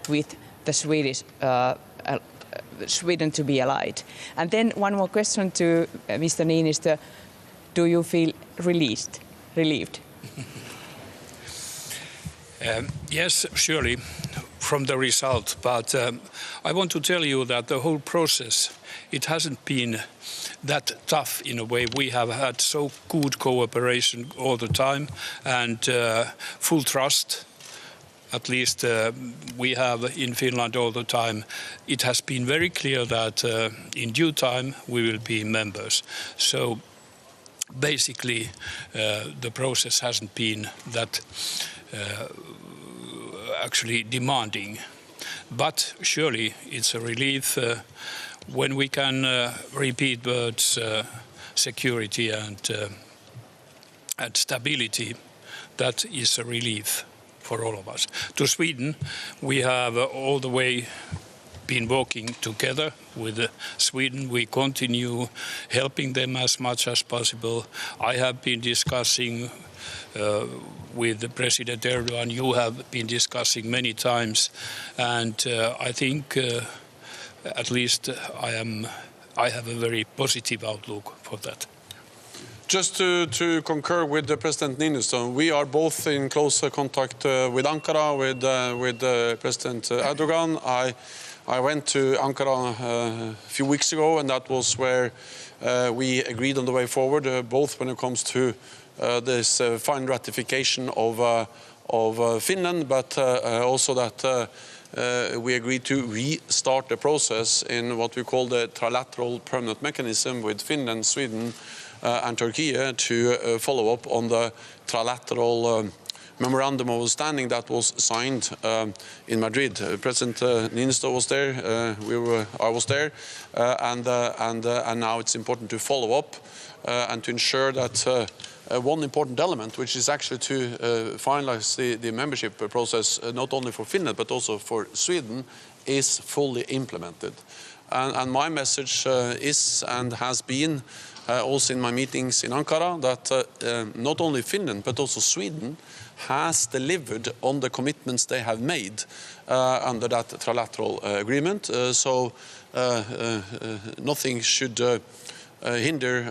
with the Sweden to be allied. And then one more question to Mr. Niinistö. Do you feel relieved? Yes, surely, from the result. But I want to tell you that the whole process, it hasn't been that tough in a way. We have had so good cooperation all the time and full trust. At least we have in Finland all the time. It has been very clear that in due time we will be members. So basically the process hasn't been that actually demanding. But surely it's a relief when we can repeat words security and stability. That is a relief for all of us. To Sweden, we have all the way been working together with Sweden. We continue helping them as much as possible. I have been discussing with President Erdogan. You have been discussing many times, and I think at least I have a very positive outlook for that. Just to concur with President Niinistö, we are both in close contact with Ankara, with President Erdogan. I went to Ankara a few weeks ago, and that was where we agreed on the way forward, both when it comes to this final ratification of Finland, but also that we agreed to restart the process in what we call the trilateral permanent mechanism with Finland, Sweden, and Turkey to follow up on the trilateral memorandum of understanding that was signed in Madrid. President Niinistö was there, I was there, and now it's important to follow up and to ensure that one important element, which is actually to finalize the membership process, not only for Finland but also for Sweden, is fully implemented. And my message is and has been also in my meetings in Ankara that not only Finland but also Sweden has delivered on the commitments they have made under that trilateral agreement. So nothing should hinder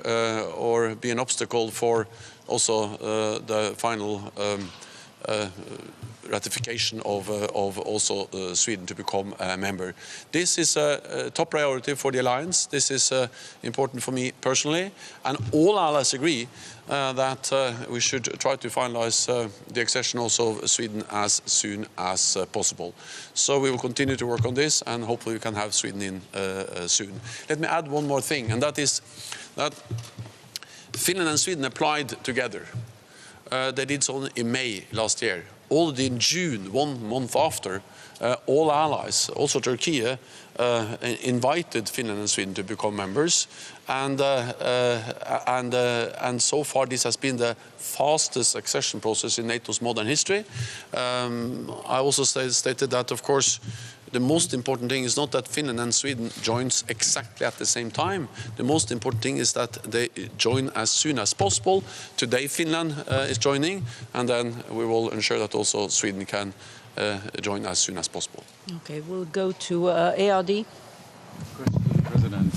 or be an obstacle for also the final ratification of also Sweden to become a member. This is a top priority for the alliance. This is important for me personally, and all allies agree that we should try to finalize the accession also of Sweden as soon as possible. So we will continue to work on this, and hopefully we can have Sweden in soon. Let me add one more thing, and that is that Finland and Sweden applied together. They did so in May last year. Already in June, 1 month after, all allies, also Turkey, invited Finland and Sweden to become members, and so far this has been the fastest accession process in NATO's modern history. I also stated that, of course, the most important thing is not that Finland and Sweden joins exactly at the same time. The most important thing is that they join as soon as possible. Today Finland is joining, and then we will ensure that also Sweden can join as soon as possible. Okay, we'll go to ARD. President,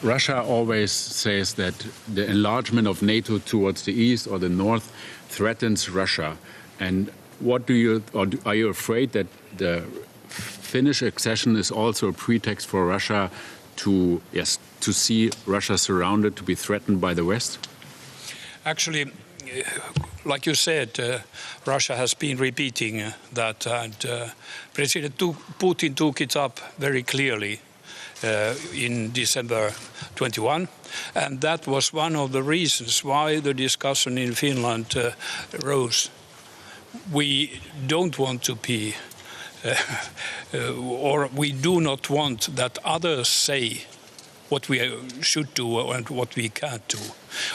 Russia always says that the enlargement of NATO towards the east or the north threatens Russia. And what do you, or are you afraid that the Finnish accession is also a pretext for Russia to see Russia surrounded, to be threatened by the West? Actually, like you said, Russia has been repeating that, and President Putin took it up very clearly in December 21, and that was one of the reasons why the discussion in Finland rose. We don't want to be or we do not want that others say what we should do and what we can't do.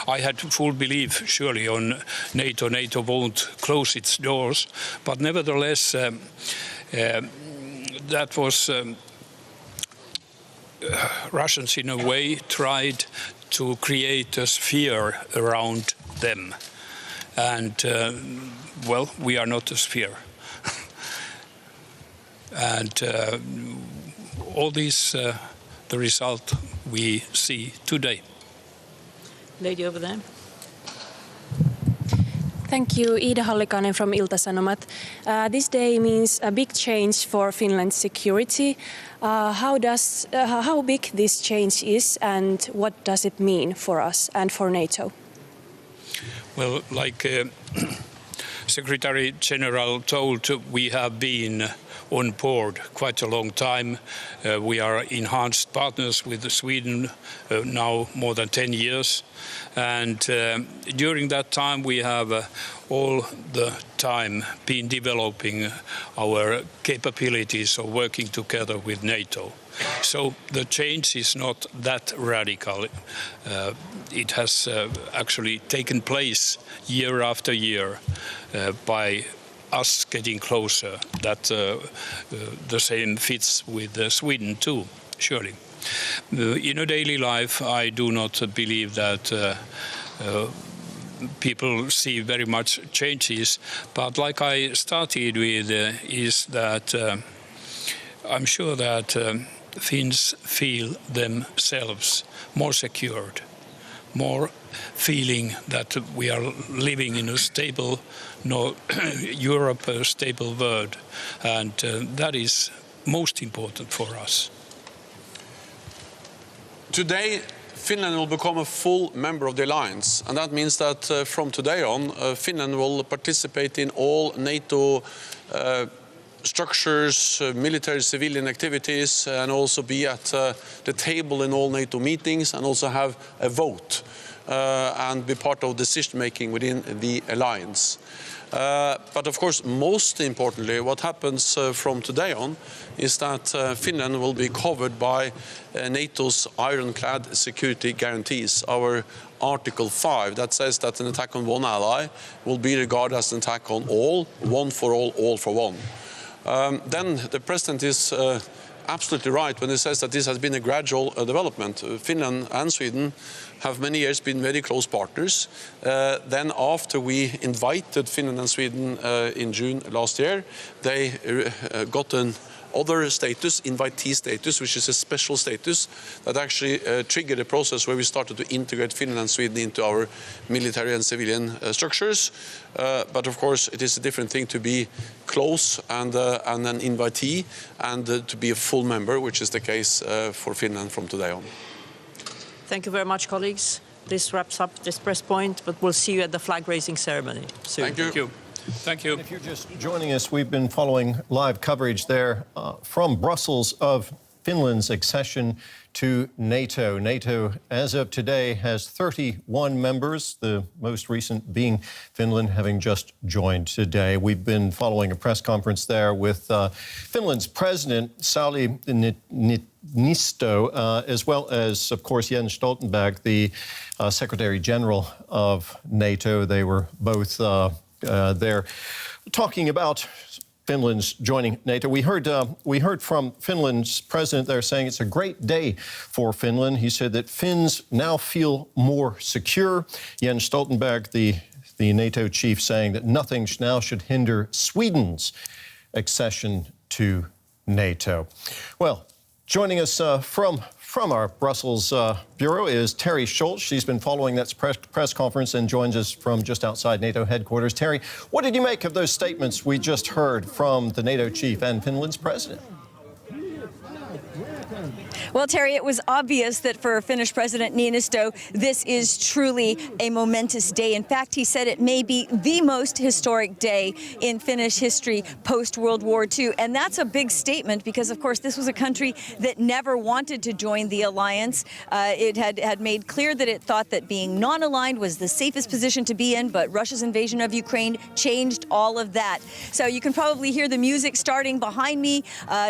I had full belief, surely, on NATO. NATO won't close its doors, but nevertheless, that was Russians, in a way, tried to create a sphere around them. And, well, we are not a sphere. And all this, the result we see today. Lady over there. Thank you, Ida Hallikainen from Ilta-Sanomat. This day means a big change for Finland's security. How big this change is, and what does it mean for us and for NATO? Well, like Secretary General told, we have been on board quite a long time. We are enhanced partners with Sweden now more than 10 years. And during that time, we have all the time been developing our capabilities of working together with NATO. So the change is not that radical. It has actually taken place year after year by us getting closer. That the same fits with Sweden too, surely. In a daily life, I do not believe that people see very much changes. But like I started with, is that I'm sure that Finns feel themselves more secured, more feeling that we are living in a stable Europe, a stable world, and that is most important for us. Today, Finland will become a full member of the alliance, and that means that from today on, Finland will participate in all NATO structures, military civilian activities, and also be at the table in all NATO meetings, and also have a vote and be part of decision making within the alliance. But of course, most importantly, what happens from today on is that Finland will be covered by NATO's ironclad security guarantees, our Article 5, that says that an attack on one ally will be regarded as an attack on all, one for all for one. Then the President is absolutely right when he says that this has been a gradual development. Finland and Sweden have many years been very close partners. Then after we invited Finland and Sweden in June last year, they got an other status, invitee status, which is a special status that actually triggered a process where we started to integrate Finland and Sweden into our military and civilian structures. But of course, it is a different thing to be close and an invitee and to be a full member, which is the case for Finland from today on. Thank you very much, colleagues. This wraps up this press point, but we'll see you at the flag-raising ceremony soon. Thank you. Thank you. Thank you. If you're just joining us, we've been following live coverage there from Brussels of Finland's accession to NATO. NATO, as of today, has 31 members, the most recent being Finland, having just joined today. We've been following a press conference there with Finland's president, Sauli Niinisto, as well as, of course, Jens Stoltenberg, the Secretary General of NATO. They were both there talking about Finland's joining NATO. We heard from Finland's president there saying it's a great day for Finland. He said that Finns now feel more secure. Jens Stoltenberg, the NATO chief, saying that nothing now should hinder Sweden's accession to NATO. Well, joining us from our Brussels bureau is Terry Schultz. She's been following that press conference and joins us from just outside NATO headquarters. Terry, what did you make of those statements we just heard from the NATO chief and Finland's president? Well, Terry, it was obvious that for Finnish President Niinisto, this is truly a momentous day. In fact, he said it may be the most historic day in Finnish history post-World War II. And that's a big statement because, of course, this was a country that never wanted to join the alliance. It had made clear that it thought that being non-aligned was the safest position to be in, but Russia's invasion of Ukraine changed all of that. So you can probably hear the music starting behind me.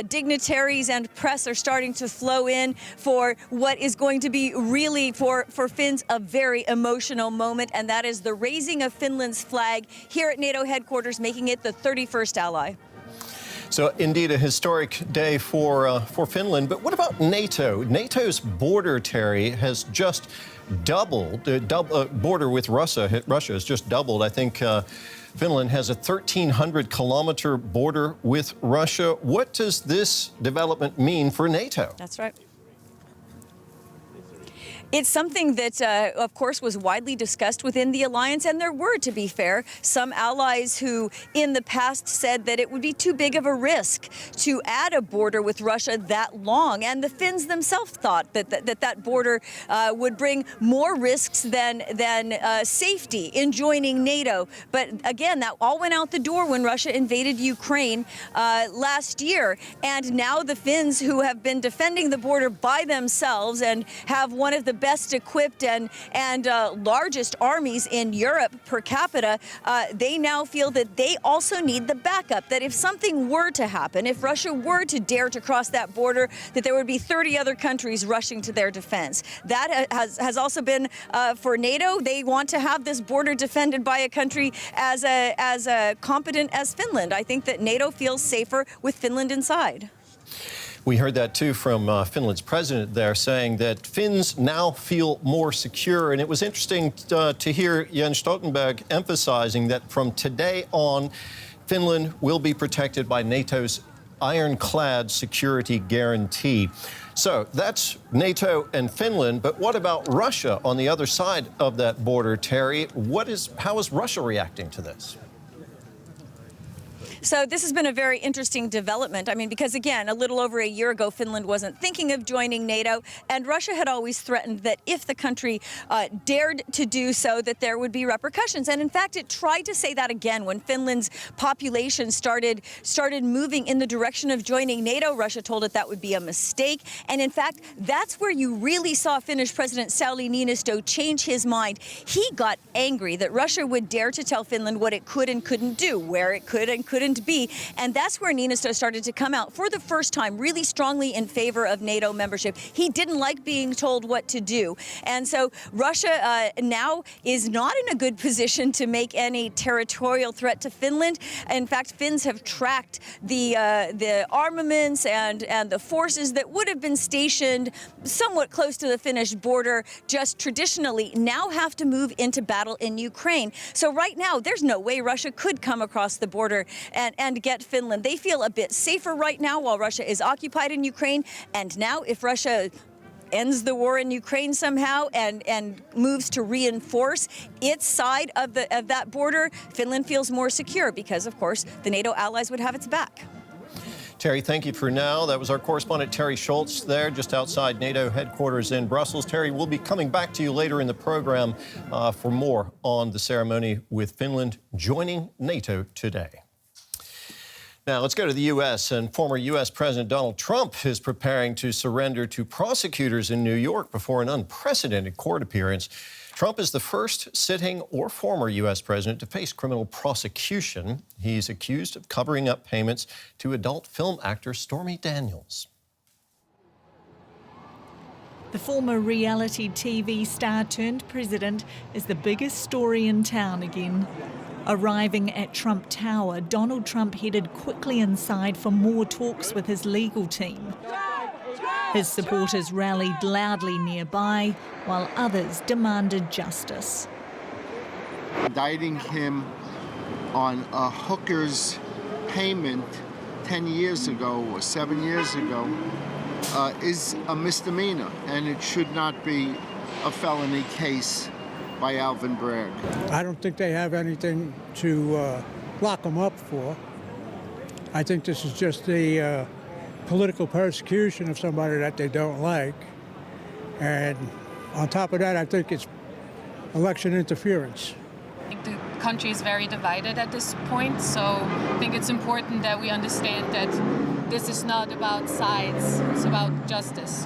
Dignitaries and press are starting to flow in for what is going to be really, for Finns, a very emotional moment, and that is the raising of Finland's flag here at NATO headquarters, making it the 31st ally. So indeed a historic day for Finland. But what about NATO? NATO's border, Terry, has just doubled. Border with Russia has just doubled. I think Finland has a 1,300-kilometer border with Russia. What does this development mean for NATO? That's right. It's something that, of course, was widely discussed within the alliance, and there were, to be fair, some allies who in the past said that it would be too big of a risk to add a border with Russia that long, and the Finns themselves thought that border would bring more risks than safety in joining NATO. But again, that all went out the door when Russia invaded Ukraine last year, and now the Finns, who have been defending the border by themselves and have one of the best equipped and largest armies in Europe per capita, they now feel that they also need the backup, that if something were to happen, if Russia were to dare to cross that border, that there would be 30 other countries rushing to their defense. That has also been for NATO. They want to have this border defended by a country as competent as Finland. I think that NATO feels safer with Finland inside. We heard that, too, from Finland's president there, saying that Finns now feel more secure. And it was interesting to hear Jens Stoltenberg emphasizing that from today on, Finland will be protected by NATO's ironclad security guarantee. So that's NATO and Finland. But what about Russia on the other side of that border, Terry? How is Russia reacting to this? So this has been a very interesting development. I mean, because again, a little over a year ago, Finland wasn't thinking of joining NATO, and Russia had always threatened that if the country dared to do so, that there would be repercussions. And in fact, it tried to say that again when Finland's population started moving in the direction of joining NATO. Russia told it that would be a mistake. And in fact, that's where you really saw Finnish President Sauli Niinistö change his mind. He got angry that Russia would dare to tell Finland what it could and couldn't do, where it could and couldn't be. And that's where Niinistö started to come out for the first time really strongly in favor of NATO membership. He didn't like being told what to do. And so Russia now is not in a good position to make any territorial threat to Finland. In fact, Finns have tracked the armaments and the forces that would have been stationed somewhat close to the Finnish border just traditionally now have to move into battle in Ukraine. So right now, there's no way Russia could come across the border and get Finland. They feel a bit safer right now while Russia is occupied in Ukraine. And now if Russia ends the war in Ukraine somehow and moves to reinforce its side of that border, Finland feels more secure because, of course, the NATO allies would have its back. Terry, thank you for now. That was our correspondent Terry Schultz there, just outside NATO headquarters in Brussels. Terry, we'll be coming back to you later in the program for more on the ceremony with Finland joining NATO today. Now, let's go to the U.S. and former U.S. President Donald Trump is preparing to surrender to prosecutors in New York before an unprecedented court appearance. Trump is the first sitting or former U.S. president to face criminal prosecution. He's accused of covering up payments to adult film actor Stormy Daniels. The former reality TV star turned president is the biggest story in town again. Arriving at Trump Tower, Donald Trump headed quickly inside for more talks with his legal team. His supporters rallied loudly nearby, while others demanded justice. Indicting him on a hooker's payment 10 years ago or 7 years ago is a misdemeanor, and it should not be a felony case by Alvin Bragg. I don't think they have anything to lock him up for. I think this is just the political persecution of somebody that they don't like. And on top of that, I think it's election interference. I think the country is very divided at this point, so I think it's important that we understand that this is not about sides, it's about justice.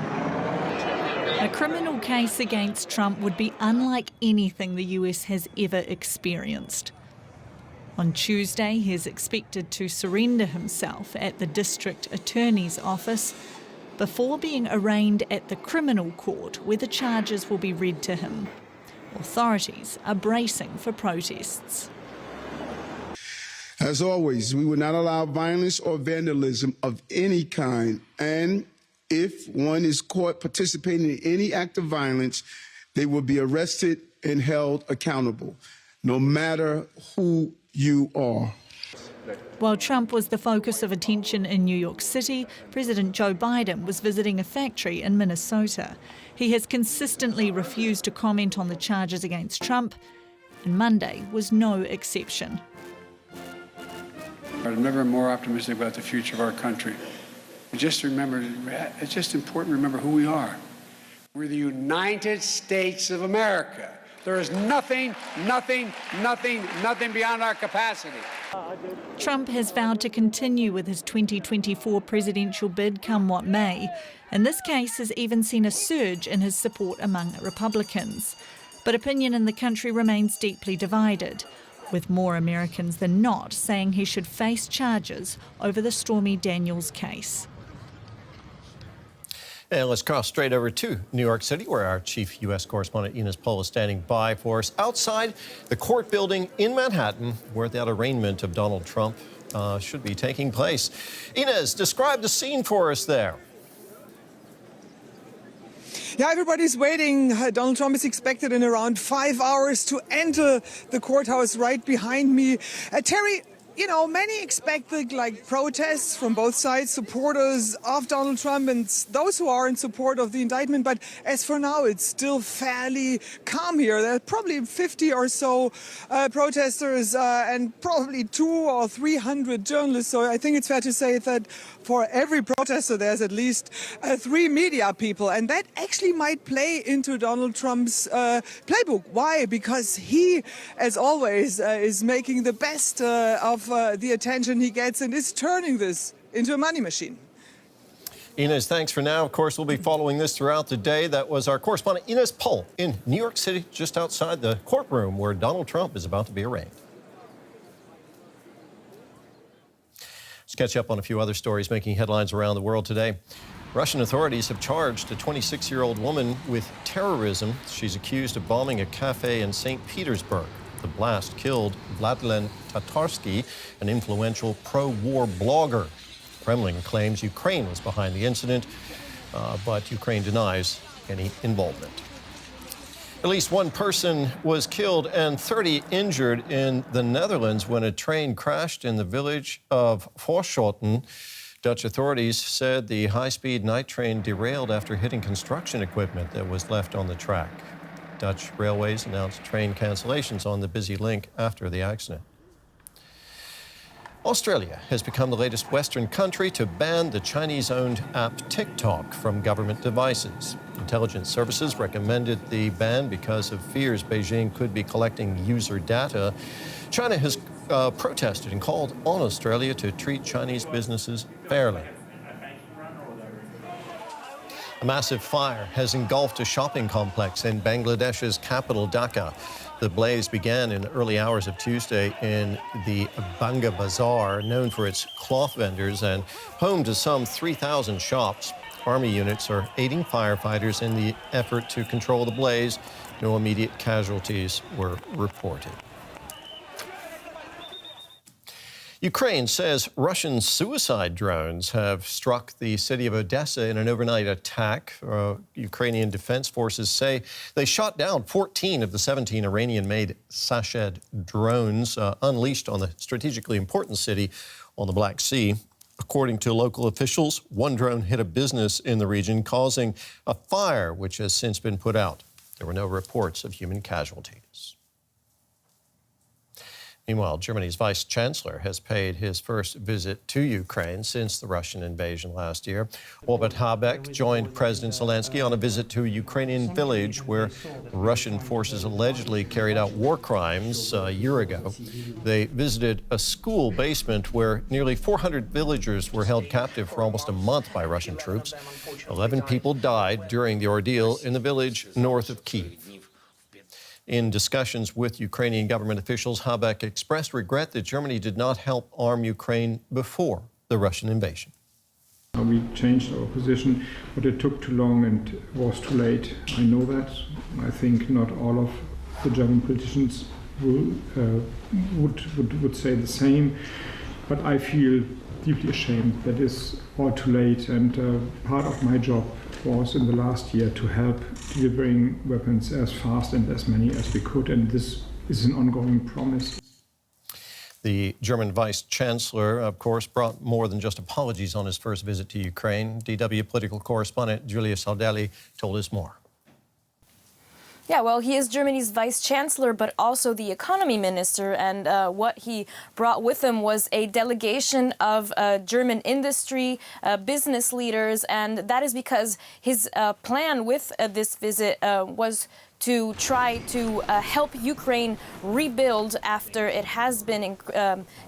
A criminal case against Trump would be unlike anything the US has ever experienced. On Tuesday, he is expected to surrender himself at the district attorney's office before being arraigned at the criminal court, where the charges will be read to him. Authorities are bracing for protests. As always, we will not allow violence or vandalism of any kind, and if one is caught participating in any act of violence, they will be arrested and held accountable, no matter who you are. While Trump was the focus of attention in New York City, President Joe Biden was visiting a factory in Minnesota. He has consistently refused to comment on the charges against Trump, and Monday was no exception. I'm never more optimistic about the future of our country. But just remember, it's just important to remember who we are. We're the United States of America. There is nothing beyond our capacity. Trump has vowed to continue with his 2024 presidential bid come what may, and this case has even seen a surge in his support among Republicans. But opinion in the country remains deeply divided, with more Americans than not saying he should face charges over the Stormy Daniels case. And let's cross straight over to New York City, where our chief U.S. correspondent Ines Pohl is standing by for us outside the court building in Manhattan, where that arraignment of Donald Trump should be taking place. Ines, describe the scene for us there. Yeah, everybody's waiting. Donald Trump is expected in around 5 hours to enter the courthouse right behind me. Terry, you know, many expected protests from both sides, supporters of Donald Trump and those who are in support of the indictment. But as for now, it's still fairly calm here. There are probably 50 or so protesters and probably 200 or 300 journalists. So I think it's fair to say that for every protester, there's at least 3 media people. And that actually might play into Donald Trump's playbook. Why? Because he, as always, is making the best of the attention he gets and is turning this into a money machine. Ines, thanks for now. Of course, we'll be following this throughout the day. That was our correspondent Ines Pohl in New York City, just outside the courtroom where Donald Trump is about to be arraigned. Let's catch up on a few other stories making headlines around the world today. Russian authorities have charged a 26-year-old woman with terrorism. She's accused of bombing a cafe in St. Petersburg. The blast killed Vladlen Tatarsky, an influential pro-war blogger. Kremlin claims Ukraine was behind the incident, but Ukraine denies any involvement. At least one person was killed and 30 injured in the Netherlands when a train crashed in the village of Voorschoten. Dutch authorities said the high-speed night train derailed after hitting construction equipment that was left on the track. Dutch railways announced train cancellations on the busy link after the accident. Australia has become the latest Western country to ban the Chinese-owned app TikTok from government devices. Intelligence services recommended the ban because of fears Beijing could be collecting user data. China has protested and called on Australia to treat Chinese businesses fairly. A massive fire has engulfed a shopping complex in Bangladesh's capital, Dhaka. The blaze began in the early hours of Tuesday in the Banga Bazaar, known for its cloth vendors and home to some 3,000 shops. Army units are aiding firefighters in the effort to control the blaze. No immediate casualties were reported. Ukraine says Russian suicide drones have struck the city of Odessa in an overnight attack. Ukrainian defense forces say they shot down 14 of the 17 Iranian-made Sashed drones unleashed on the strategically important city on the Black Sea. According to local officials, one drone hit a business in the region, causing a fire which has since been put out. There were no reports of human casualties. Meanwhile, Germany's vice chancellor has paid his first visit to Ukraine since the Russian invasion last year. Robert Habeck joined President Zelensky on a visit to a Ukrainian village where Russian forces allegedly carried out war crimes a year ago. They visited a school basement where nearly 400 villagers were held captive for almost a month by Russian troops. 11 people died during the ordeal in the village north of Kyiv. In discussions with Ukrainian government officials, Habeck expressed regret that Germany did not help arm Ukraine before the Russian invasion. We changed our position, but it took too long and was too late. I know that. I think not all of the German politicians would say the same, but I feel deeply ashamed that it's all too late, and part of my job was in the last year to help delivering weapons as fast and as many as we could, and this is an ongoing promise. The German Vice Chancellor, of course, brought more than just apologies on his first visit to Ukraine. DW political correspondent Julia Saldelli told us more. Yeah, well, he is Germany's vice chancellor, but also the economy minister. And what he brought with him was a delegation of German industry, business leaders. And that is because his plan with this visit was to try to help Ukraine rebuild after it has been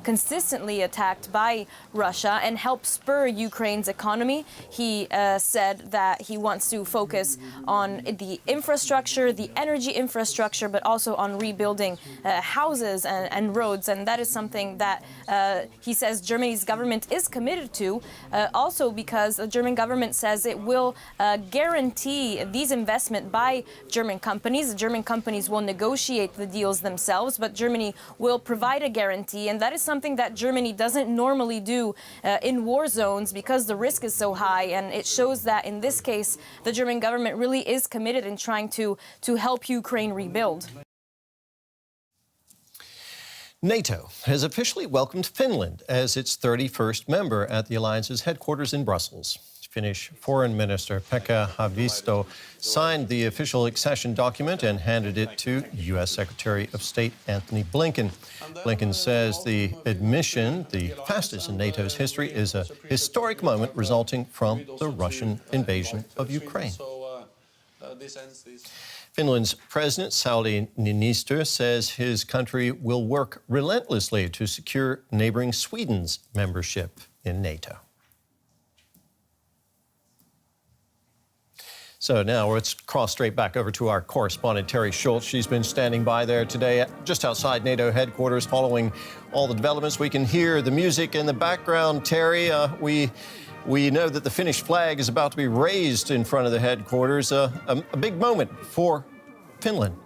consistently attacked by Russia and help spur Ukraine's economy. He said that he wants to focus on the infrastructure, the energy infrastructure, but also on rebuilding houses and roads. And that is something that he says Germany's government is committed to, also because the German government says it will guarantee these investments by German companies. The German companies will negotiate the deals themselves, but Germany will provide a guarantee. And that is something that Germany doesn't normally do in war zones because the risk is so high. And it shows that in this case, the German government really is committed in trying to help Ukraine rebuild. NATO has officially welcomed Finland as its 31st member at the alliance's headquarters in Brussels. Finnish Foreign Minister Pekka Haavisto signed the official accession document and handed it to U.S. Secretary of State Antony Blinken. Blinken says the admission, the fastest in NATO's history, is a historic moment resulting from the Russian invasion of Ukraine. Finland's President Sauli Niinistö says his country will work relentlessly to secure neighboring Sweden's membership in NATO. So now let's cross straight back over to our correspondent, Terry Schultz. She's been standing by there today just outside NATO headquarters following all the developments. We can hear the music in the background, Terry. We know that the Finnish flag is about to be raised in front of the headquarters, a big moment for Finland.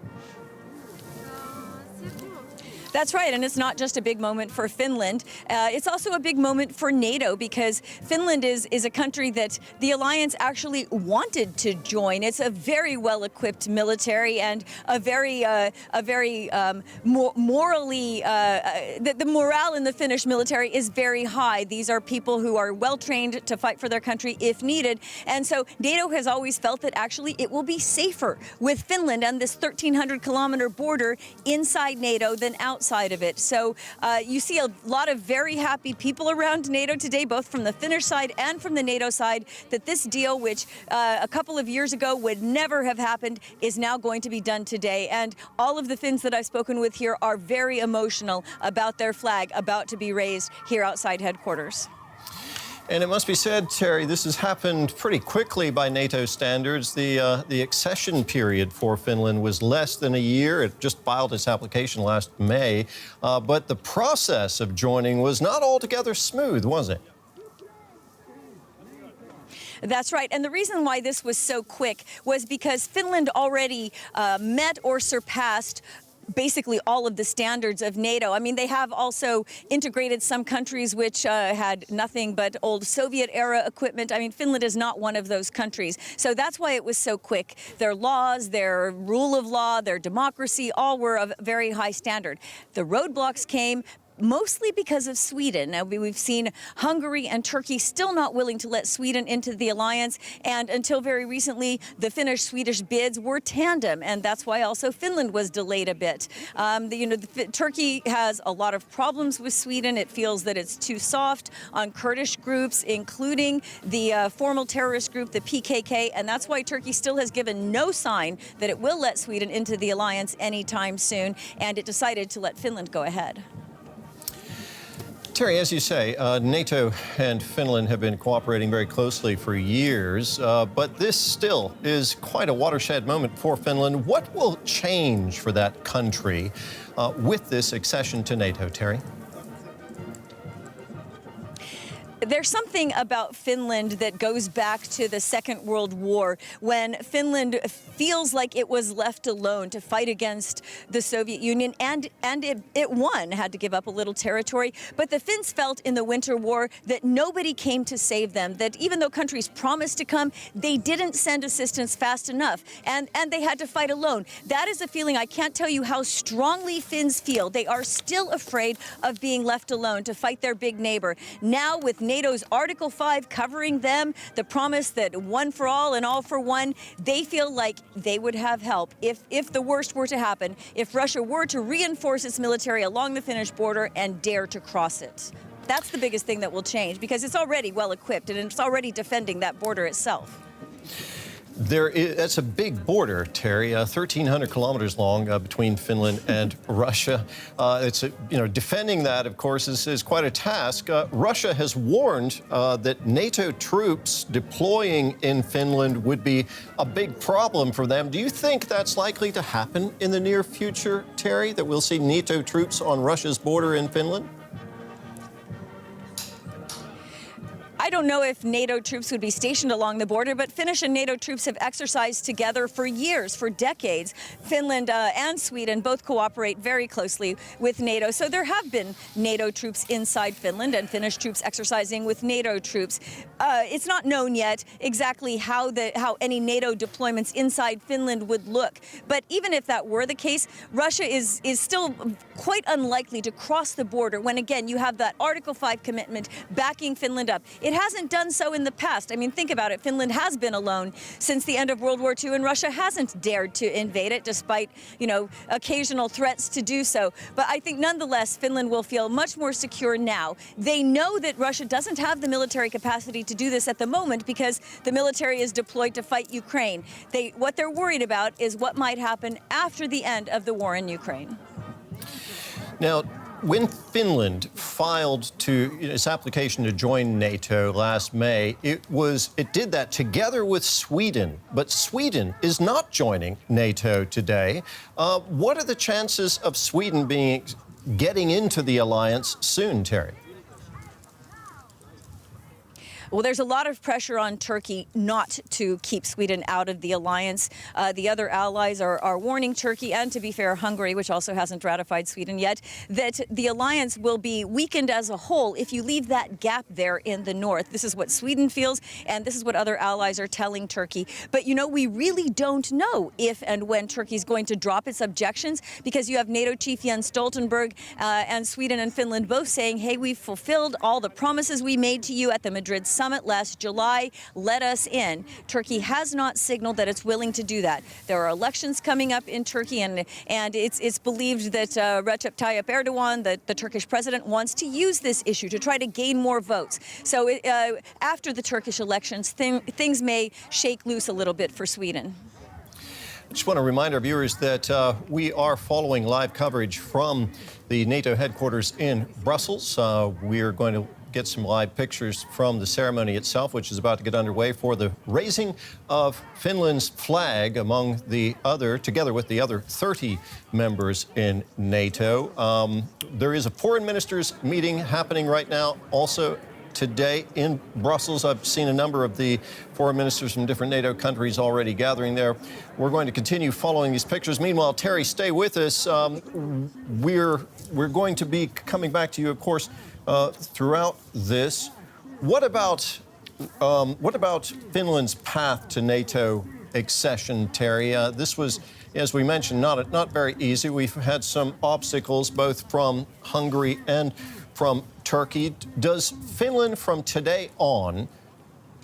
That's right, and it's not just a big moment for Finland. It's also a big moment for NATO because Finland is a country that the alliance actually wanted to join. It's a very well-equipped military and a very morally, the morale in the Finnish military is very high. These are people who are well-trained to fight for their country if needed. And so NATO has always felt that actually it will be safer with Finland and this 1,300-kilometer border inside NATO than outside of it. So you see a lot of very happy people around NATO today, both from the Finnish side and from the NATO side, that this deal, which a couple of years ago would never have happened, is now going to be done today. And all of the Finns that I've spoken with here are very emotional about their flag about to be raised here outside headquarters. And it must be said, Terry, this has happened pretty quickly by NATO standards. The accession period for Finland was less than a year. It just filed its application last May. But the process of joining was not altogether smooth, was it? That's right. And the reason why this was so quick was because Finland already met or surpassed basically all of the standards of NATO. I mean, they have also integrated some countries which had nothing but old Soviet-era equipment. I mean, Finland is not one of those countries. So that's why it was so quick. Their laws, their rule of law, their democracy, all were of very high standard. The roadblocks came mostly because of Sweden. Now, we've seen Hungary and Turkey still not willing to let Sweden into the alliance, and until very recently, the Finnish-Swedish bids were tandem, and that's why also Finland was delayed a bit. Turkey has a lot of problems with Sweden. It feels that it's too soft on Kurdish groups, including the formal terrorist group, the PKK, and that's why Turkey still has given no sign that it will let Sweden into the alliance anytime soon, and it decided to let Finland go ahead. Terry, as you say, NATO and Finland have been cooperating very closely for years, but this still is quite a watershed moment for Finland. What will change for that country with this accession to NATO, Terry? There's something about Finland that goes back to the Second World War, when Finland feels like it was left alone to fight against the Soviet Union, and it won, had to give up a little territory. But the Finns felt in the Winter War that nobody came to save them, that even though countries promised to come, they didn't send assistance fast enough, and they had to fight alone. That is a feeling I can't tell you how strongly Finns feel. They are still afraid of being left alone to fight their big neighbor. Now, with NATO's Article 5 covering them, the promise that one for all and all for one, they feel like they would have help if the worst were to happen, if Russia were to reinforce its military along the Finnish border and dare to cross it. That's the biggest thing that will change, because it's already well equipped and it's already defending that border itself. That's a big border, Terry, 1,300 kilometers long between Finland and Russia. Defending that, of course, is quite a task. Russia has warned that NATO troops deploying in Finland would be a big problem for them. Do you think that's likely to happen in the near future, Terry, that we'll see NATO troops on Russia's border in Finland? I don't know if NATO troops would be stationed along the border, but Finnish and NATO troops have exercised together for years, for decades. Finland and Sweden both cooperate very closely with NATO. So there have been NATO troops inside Finland and Finnish troops exercising with NATO troops. It's not known yet exactly how any NATO deployments inside Finland would look. But even if that were the case, Russia is still quite unlikely to cross the border when, again, you have that Article 5 commitment backing Finland up. It hasn't done so in the past. I mean, think about it. Finland has been alone since the end of World War II, and Russia hasn't dared to invade it, despite, occasional threats to do so. But I think nonetheless, Finland will feel much more secure now. They know that Russia doesn't have the military capacity to do this at the moment because the military is deployed to fight Ukraine. What they're worried about is what might happen after the end of the war in Ukraine. Now, when Finland filed its application to join NATO last May, it did that together with Sweden, but Sweden is not joining NATO today. What are the chances of Sweden getting into the alliance soon, Terry? Well, there's a lot of pressure on Turkey not to keep Sweden out of the alliance. The other allies are warning Turkey, and to be fair, Hungary, which also hasn't ratified Sweden yet, that the alliance will be weakened as a whole if you leave that gap there in the north. This is what Sweden feels, and this is what other allies are telling Turkey. But, we really don't know if and when Turkey's going to drop its objections, because you have NATO chief Jens Stoltenberg and Sweden and Finland both saying, hey, we've fulfilled all the promises we made to you at the Madrid summit last July. Let us in. Turkey has not signaled that it's willing to do that. There are elections coming up in Turkey, and it's believed that Recep Tayyip Erdogan, the Turkish president, wants to use this issue to try to gain more votes. So after the Turkish elections, things may shake loose a little bit for Sweden. I just want to remind our viewers that we are following live coverage from the NATO headquarters in Brussels. We are going to get some live pictures from the ceremony itself, which is about to get underway for the raising of Finland's flag together with the other 30 members in NATO. There is a foreign ministers meeting happening right now also today in Brussels. I've seen a number of the foreign ministers from different NATO countries already gathering there. We're going to continue following these pictures. Meanwhile, Terry, stay with us. We're going to be coming back to you, of course, throughout this. What about Finland's path to NATO accession, Terry? This was, as we mentioned, not very easy. We've had some obstacles both from Hungary and from Turkey. Does Finland from today on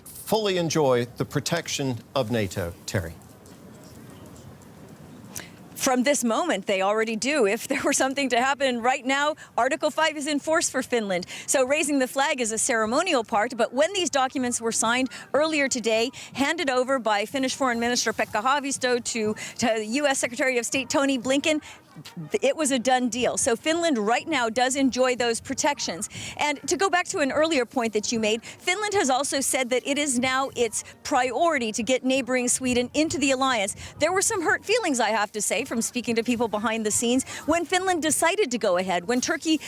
fully enjoy the protection of NATO, Terry? From this moment, they already do. If there were something to happen right now, Article 5 is in force for Finland. So raising the flag is a ceremonial part, but when these documents were signed earlier today, handed over by Finnish Foreign Minister Pekka Haavisto to U.S. Secretary of State Tony Blinken, it was a done deal. So Finland right now does enjoy those protections. And to go back to an earlier point that you made, Finland has also said that it is now its priority to get neighboring Sweden into the alliance. There were some hurt feelings, I have to say, from speaking to people behind the scenes when Finland decided to go ahead. When Turkey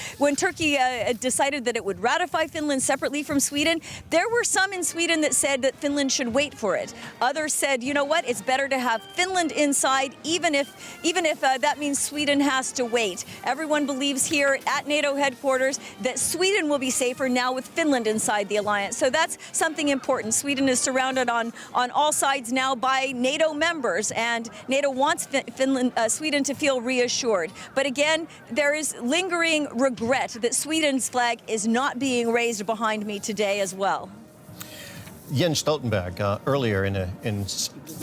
decided that it would ratify Finland separately from Sweden, there were some in Sweden that said that Finland should wait for it. Others said, you know what, it's better to have Finland inside, even if that means Sweden has to wait. Everyone believes here at NATO headquarters that Sweden will be safer now with Finland inside the alliance. So that's something important. Sweden is surrounded on all sides now by NATO members, and NATO wants Sweden to feel reassured. But again, there is lingering regret that Sweden's flag is not being raised behind me today as well. Jens Stoltenberg, earlier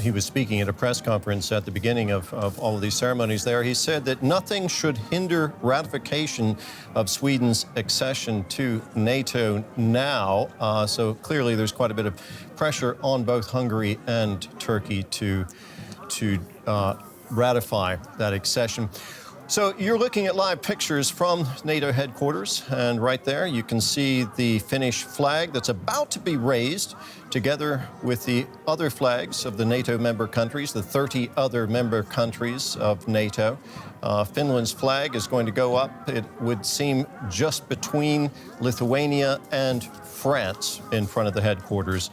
he was speaking at a press conference at the beginning of all of these ceremonies there. He said that nothing should hinder ratification of Sweden's accession to NATO now. So clearly there's quite a bit of pressure on both Hungary and Turkey to ratify that accession. So you're looking at live pictures from NATO headquarters, and right there you can see the Finnish flag that's about to be raised together with the other flags of the NATO member countries, the 30 other member countries of NATO. Finland's flag is going to go up, it would seem, just between Lithuania and France in front of the headquarters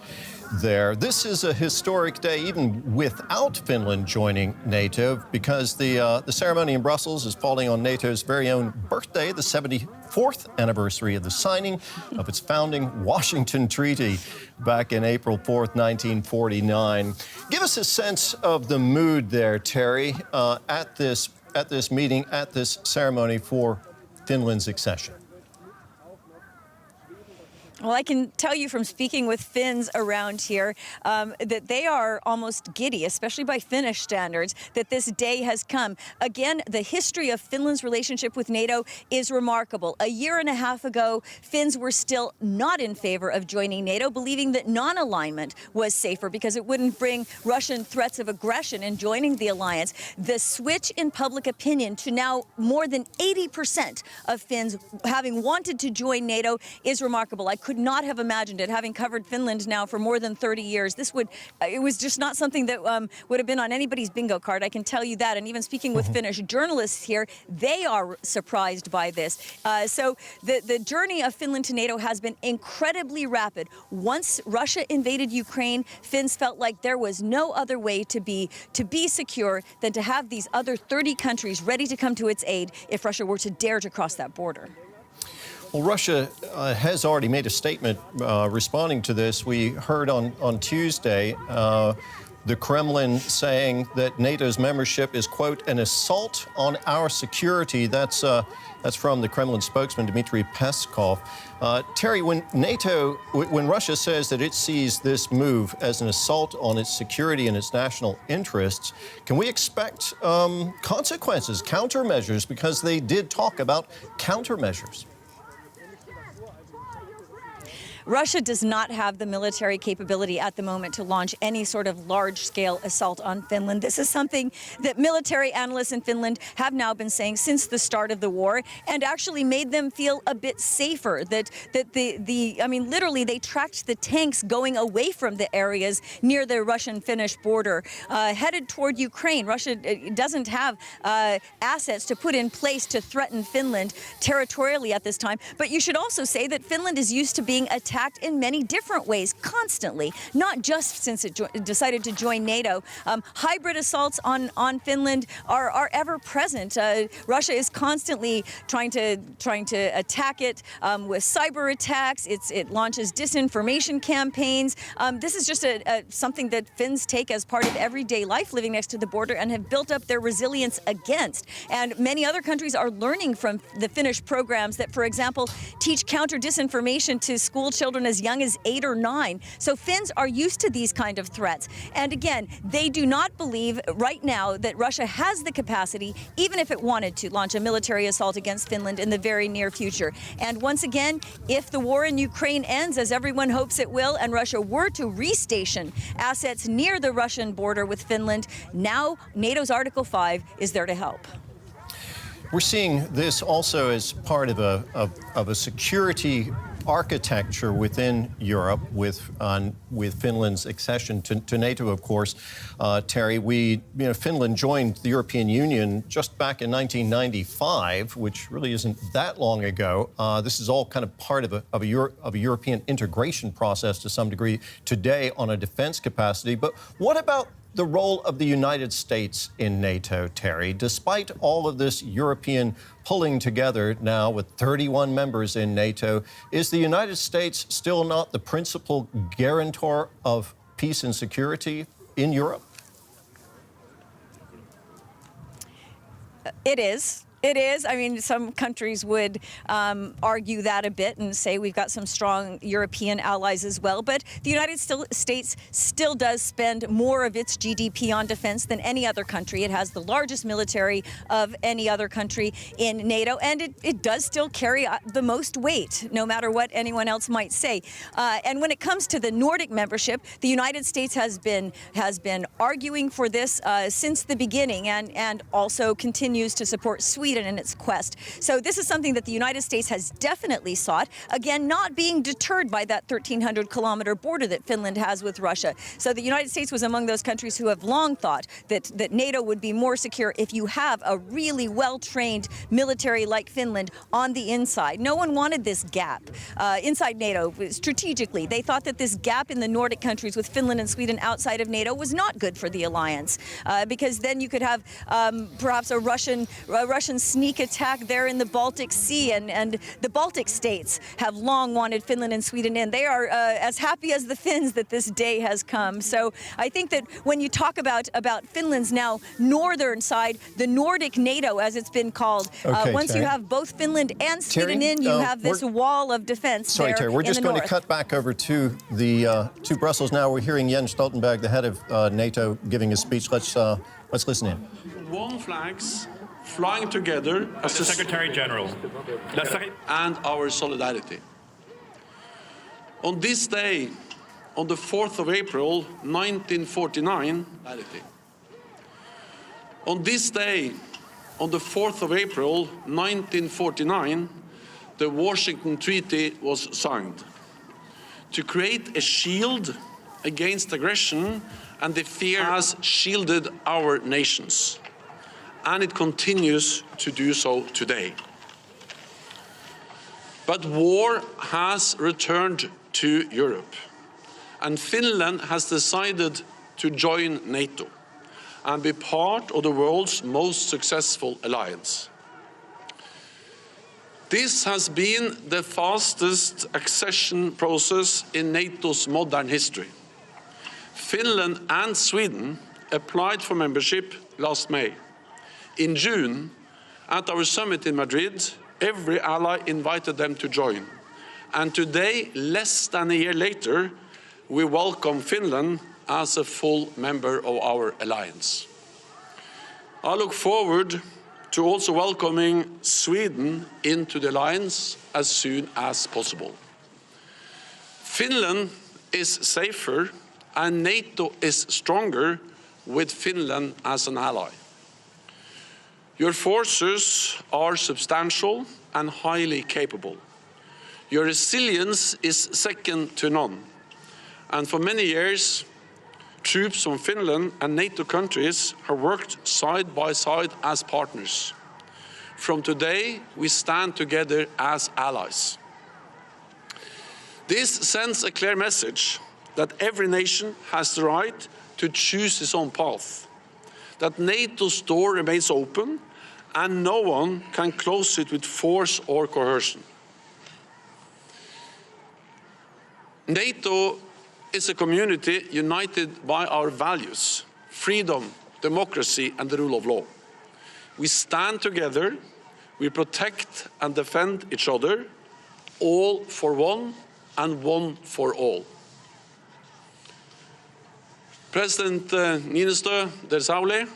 there. This is a historic day even without Finland joining NATO, because the ceremony in Brussels is falling on NATO's very own birthday, the 74th anniversary of the signing of its founding Washington Treaty back in April 4th, 1949. Give us a sense of the mood there, Terry, at this meeting, at this ceremony for Finland's accession. Well, I can tell you from speaking with Finns around here that they are almost giddy, especially by Finnish standards, that this day has come. Again, the history of Finland's relationship with NATO is remarkable. A year and a half ago, Finns were still not in favor of joining NATO, believing that non-alignment was safer because it wouldn't bring Russian threats of aggression in joining the alliance. The switch in public opinion to now more than 80% of Finns having wanted to join NATO is remarkable. I could not have imagined it, having covered Finland now for more than 30 years. It was just not something that would have been on anybody's bingo card, I can tell you that. And even speaking with Finnish journalists here, they are surprised by this. So the journey of Finland to NATO has been incredibly rapid. Once Russia invaded Ukraine, Finns felt like there was no other way to be secure than to have these other 30 countries ready to come to its aid if Russia were to dare to cross that border. Well, Russia has already made a statement responding to this. We heard on Tuesday the Kremlin saying that NATO's membership is, quote, an assault on our security. That's from the Kremlin spokesman, Dmitry Peskov. Terry, when Russia says that it sees this move as an assault on its security and its national interests, can we expect consequences, countermeasures? Because they did talk about countermeasures. Russia does not have the military capability at the moment to launch any sort of large-scale assault on Finland. This is something that military analysts in Finland have now been saying since the start of the war, and actually made them feel a bit safer. Literally, they tracked the tanks going away from the areas near the Russian-Finnish border, headed toward Ukraine. Russia doesn't have assets to put in place to threaten Finland territorially at this time. But you should also say that Finland is used to being attacked in many different ways, constantly, not just since it decided to join NATO. Hybrid assaults on Finland are ever present. Russia is constantly trying to attack it with cyber attacks. It launches disinformation campaigns. This is just something that Finns take as part of everyday life living next to the border and have built up their resilience against. And many other countries are learning from the Finnish programs that, for example, teach counter-disinformation to school children as young as 8 or 9. So Finns are used to these kind of threats. And again, they do not believe right now that Russia has the capacity, even if it wanted to, launch a military assault against Finland in the very near future. And once again, if the war in Ukraine ends, as everyone hopes it will, and Russia were to restation assets near the Russian border with Finland, now NATO's Article 5 is there to help. We're seeing this also as part of a security architecture within Europe with Finland's accession to NATO, of course. Terry, Finland joined the European Union just back in 1995, which really isn't that long ago. This is all kind of part of a European integration process to some degree today on a defense capacity. But what about the role of the United States in NATO, Terry? Despite all of this European pulling together now with 31 members in NATO, is the United States still not the principal guarantor of peace and security in Europe? It is. It is. I mean, some countries would argue that a bit and say we've got some strong European allies as well. But the United States still does spend more of its GDP on defense than any other country. It has the largest military of any other country in NATO, and it does still carry the most weight, no matter what anyone else might say. And when it comes to the Nordic membership, the United States has been arguing for this since the beginning, and also continues to support Sweden in its quest. So this is something that the United States has definitely sought, again, not being deterred by that 1,300-kilometer border that Finland has with Russia. So the United States was among those countries who have long thought that NATO would be more secure if you have a really well-trained military like Finland on the inside. No one wanted this gap inside NATO strategically. They thought that this gap in the Nordic countries with Finland and Sweden outside of NATO was not good for the alliance, because then you could have perhaps a Russian sneak attack there in the Baltic Sea, and the Baltic states have long wanted Finland and Sweden in. They are as happy as the Finns that this day has come. So I think that when you talk about Finland's now northern side, the Nordic NATO, as it's been called, once Terry, you have both Finland and Sweden Terry, in, you have this wall of defense. Sorry, Terry, we're just going to cut back over to to Brussels now. We're hearing Jens Stoltenberg, the head of NATO, giving a speech. Let's listen in. One flags flying together as the Secretary General and our solidarity. On this day, on the 4th of April, 1949, on this day, on the 4th of April, 1949, the Washington Treaty was signed to create a shield against aggression, and the fear has shielded our nations. And it continues to do so today. But war has returned to Europe, and Finland has decided to join NATO and be part of the world's most successful alliance. This has been the fastest accession process in NATO's modern history. Finland and Sweden applied for membership last May. In June, at our summit in Madrid, every ally invited them to join. And today, less than a year later, we welcome Finland as a full member of our alliance. I look forward to also welcoming Sweden into the alliance as soon as possible. Finland is safer and NATO is stronger with Finland as an ally. Your forces are substantial and highly capable. Your resilience is second to none. And for many years, troops from Finland and NATO countries have worked side by side as partners. From today, we stand together as allies. This sends a clear message that every nation has the right to choose its own path, that NATO's door remains open and no one can close it with force or coercion. NATO is a community united by our values: freedom, democracy, and the rule of law. We stand together, we protect and defend each other, all for one and one for all. President Niinistö, der Saule,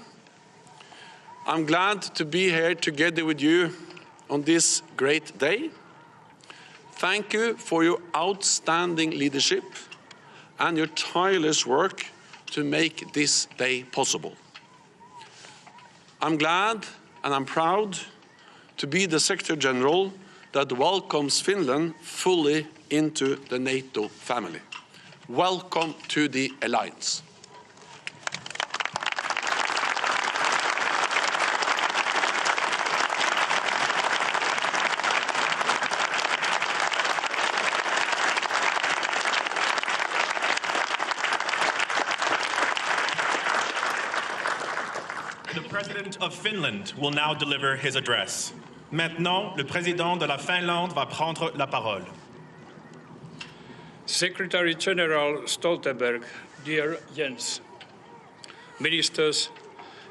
I'm glad to be here together with you on this great day. Thank you for your outstanding leadership and your tireless work to make this day possible. I'm glad and I'm proud to be the Secretary General that welcomes Finland fully into the NATO family. Welcome to the alliance. The President of Finland will now deliver his address. Maintenant, le président de la Finlande va prendre la parole. Secretary General Stoltenberg, dear Jens, ministers,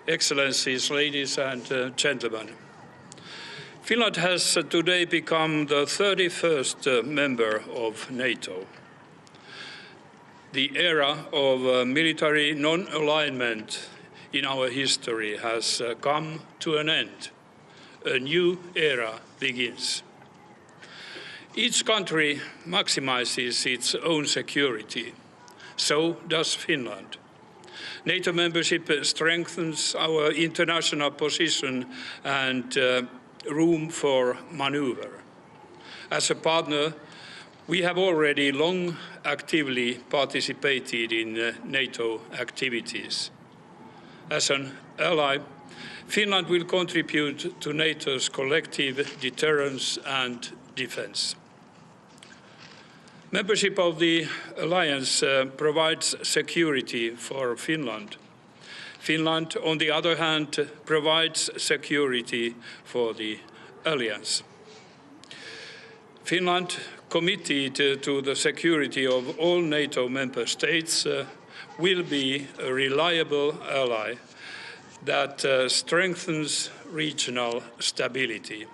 excellencies, ladies and gentlemen. Finland has today become the 31st member of NATO. The era of military non-alignment in our history has come to an end. A new era begins. Each country maximizes its own security. So does Finland. NATO membership strengthens our international position and room for maneuver. As a partner, we have already long actively participated in NATO activities. As an ally, Finland will contribute to NATO's collective deterrence and defense. Membership of the alliance provides security for Finland. Finland, on the other hand, provides security for the alliance. Finland, committed to the security of all NATO member states, will be a reliable ally that strengthens regional stability.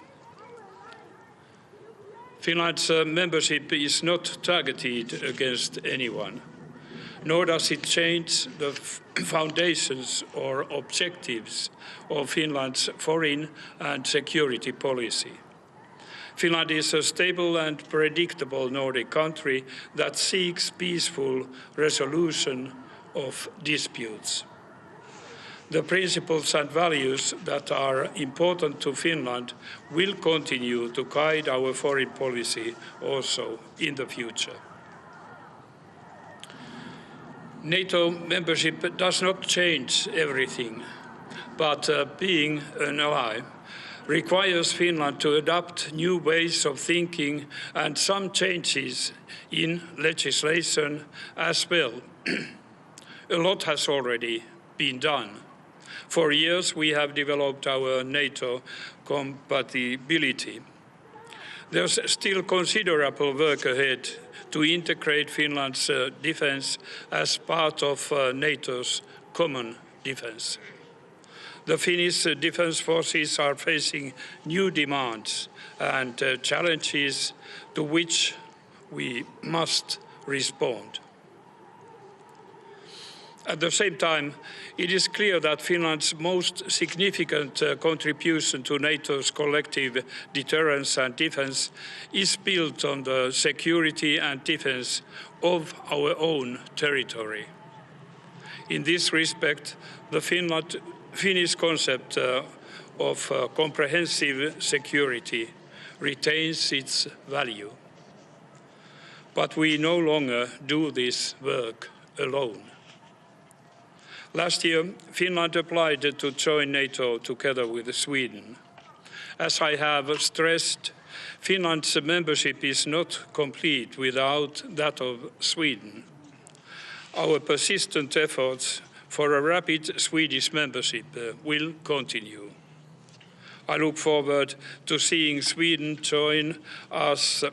Finland's membership is not targeted against anyone, nor does it change the foundations or objectives of Finland's foreign and security policy. Finland is a stable and predictable Nordic country that seeks peaceful resolution of disputes. The principles and values that are important to Finland will continue to guide our foreign policy also in the future. NATO membership does not change everything, but being an ally requires Finland to adopt new ways of thinking and some changes in legislation as well. A lot has already been done. For years, we have developed our NATO compatibility. There's still considerable work ahead to integrate Finland's defense as part of NATO's common defense. The Finnish defense forces are facing new demands and challenges to which we must respond. At the same time, it is clear that Finland's most significant contribution to NATO's collective deterrence and defense is built on the security and defense of our own territory. In this respect, the Finnish concept of comprehensive security retains its value. But we no longer do this work alone. Last year, Finland applied to join NATO together with Sweden. As I have stressed, Finland's membership is not complete without that of Sweden. Our persistent efforts for a rapid Swedish membership will continue. I look forward to seeing Sweden join us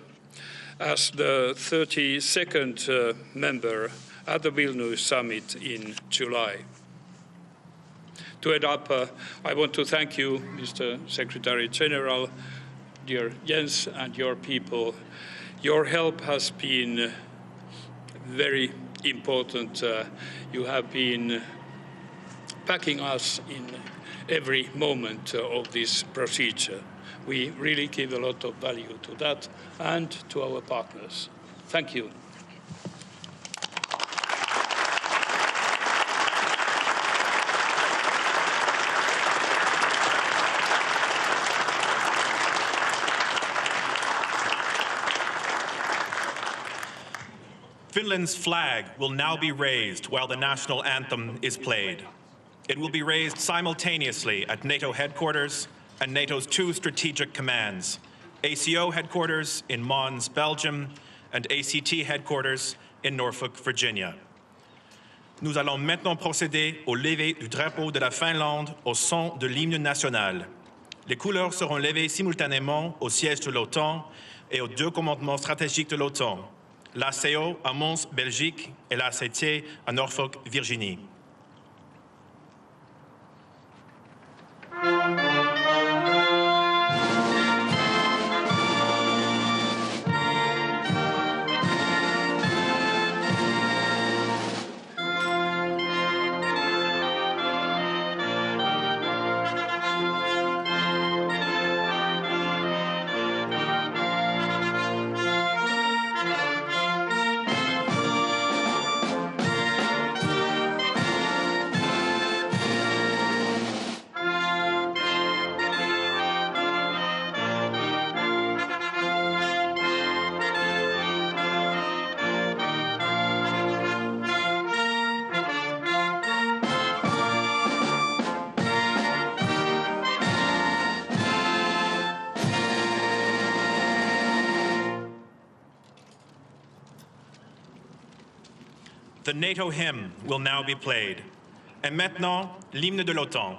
as the 32nd member at the Vilnius summit in July. To end up, I want to thank you, Mr. Secretary General, dear Jens and your people. Your help has been very important. You have been backing us in every moment of this procedure. We really give a lot of value to that and to our partners. Thank you. Finland's flag will now be raised while the national anthem is played. It will be raised simultaneously at NATO headquarters and NATO's two strategic commands, ACO headquarters in Mons, Belgium, and ACT headquarters in Norfolk, Virginia. Nous allons maintenant procéder au lever du drapeau de la Finlande au son de l'hymne national. Les couleurs seront levées simultanément au siège de l'OTAN et aux deux commandements stratégiques de l'OTAN, l'ACO à Mons, Belgique, et l'ACT à Norfolk, Virginie. The NATO hymn will now be played. Et maintenant, l'hymne de l'OTAN.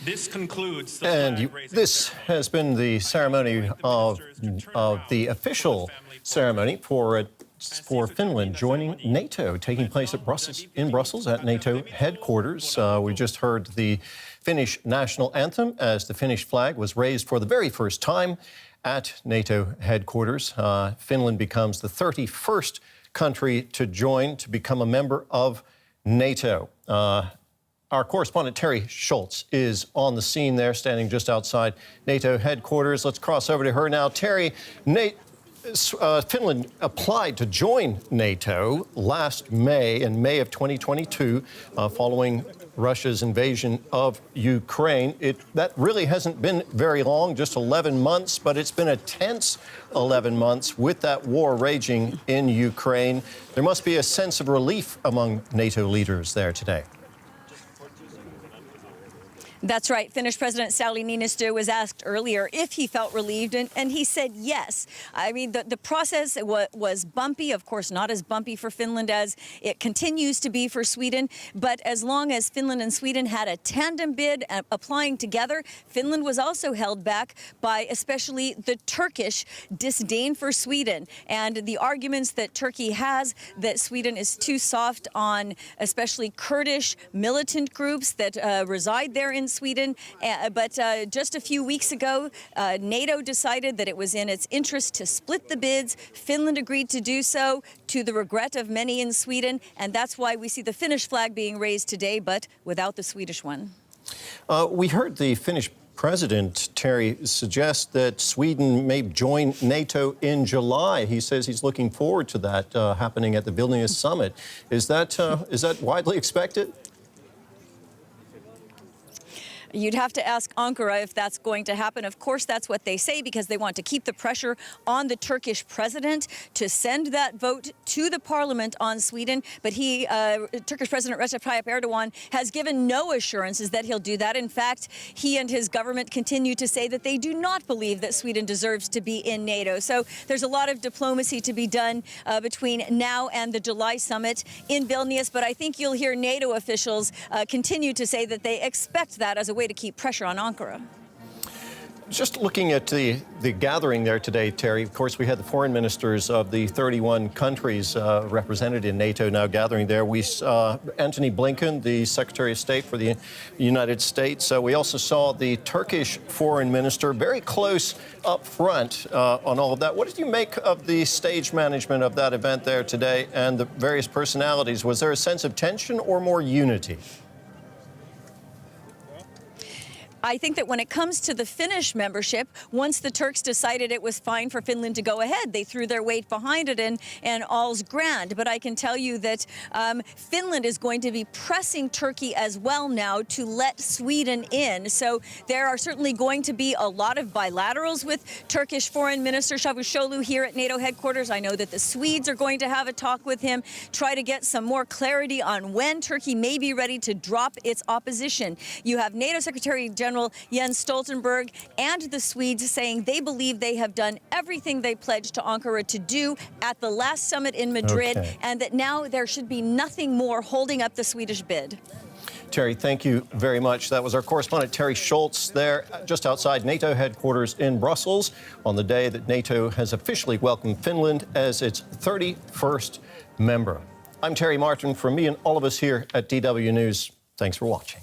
This concludes the this has been the ceremony of the official ceremony for Finland joining NATO, taking place at Brussels at NATO headquarters. We just heard the Finnish national anthem as the Finnish flag was raised for the very first time at NATO headquarters. Finland becomes the 31st country to join, to become a member of NATO. Our correspondent Terry Schultz is on the scene there, standing just outside NATO headquarters. Let's cross over to her now. Terry, Finland applied to join NATO last May, in May of 2022, following Russia's invasion of Ukraine. That really hasn't been very long, just 11 months, but it's been a tense 11 months with that war raging in Ukraine. There must be a sense of relief among NATO leaders there today. That's right. Finnish President Sauli Niinistö was asked earlier if he felt relieved, and he said yes. I mean, the process was bumpy, of course, not as bumpy for Finland as it continues to be for Sweden. But as long as Finland and Sweden had a tandem bid applying together, Finland was also held back by especially the Turkish disdain for Sweden and the arguments that Turkey has that Sweden is too soft on especially Kurdish militant groups that reside there in Sweden. But just a few weeks ago, NATO decided that it was in its interest to split the bids. Finland agreed to do so, to the regret of many in Sweden. And that's why we see the Finnish flag being raised today, but without the Swedish one. We heard the Finnish President, Terry, suggest that Sweden may join NATO in July. He says he's looking forward to that happening at the Vilnius summit. Is that widely expected? You'd have to ask Ankara if that's going to happen. Of course, that's what they say because they want to keep the pressure on the Turkish president to send that vote to the parliament on Sweden. But Turkish President Recep Tayyip Erdogan has given no assurances that he'll do that. In fact, he and his government continue to say that they do not believe that Sweden deserves to be in NATO. So there's a lot of diplomacy to be done between now and the July summit in Vilnius. But I think you'll hear NATO officials continue to say that they expect that as a way to keep pressure on Ankara. Just looking at the gathering there today, Terry, of course, we had the foreign ministers of the 31 countries represented in NATO now gathering there. We saw Antony Blinken, the Secretary of State for the United States. We also saw the Turkish foreign minister very close up front on all of that. What did you make of the stage management of that event there today and the various personalities? Was there a sense of tension or more unity? I think that when it comes to the Finnish membership, once the Turks decided it was fine for Finland to go ahead, they threw their weight behind it and all's grand. But I can tell you that Finland is going to be pressing Turkey as well now to let Sweden in. So there are certainly going to be a lot of bilaterals with Turkish Foreign Minister Çavuşoğlu here at NATO headquarters. I know that the Swedes are going to have a talk with him, try to get some more clarity on when Turkey may be ready to drop its opposition. You have NATO Secretary General Jens Stoltenberg and the Swedes saying they believe they have done everything they pledged to Ankara to do at the last summit in Madrid, and that now there should be nothing more holding up the Swedish bid. Terry, thank you very much. That was our correspondent Terry Schultz there just outside NATO headquarters in Brussels on the day that NATO has officially welcomed Finland as its 31st member. I'm Terry Martin. From me and all of us here at DW News, thanks for watching.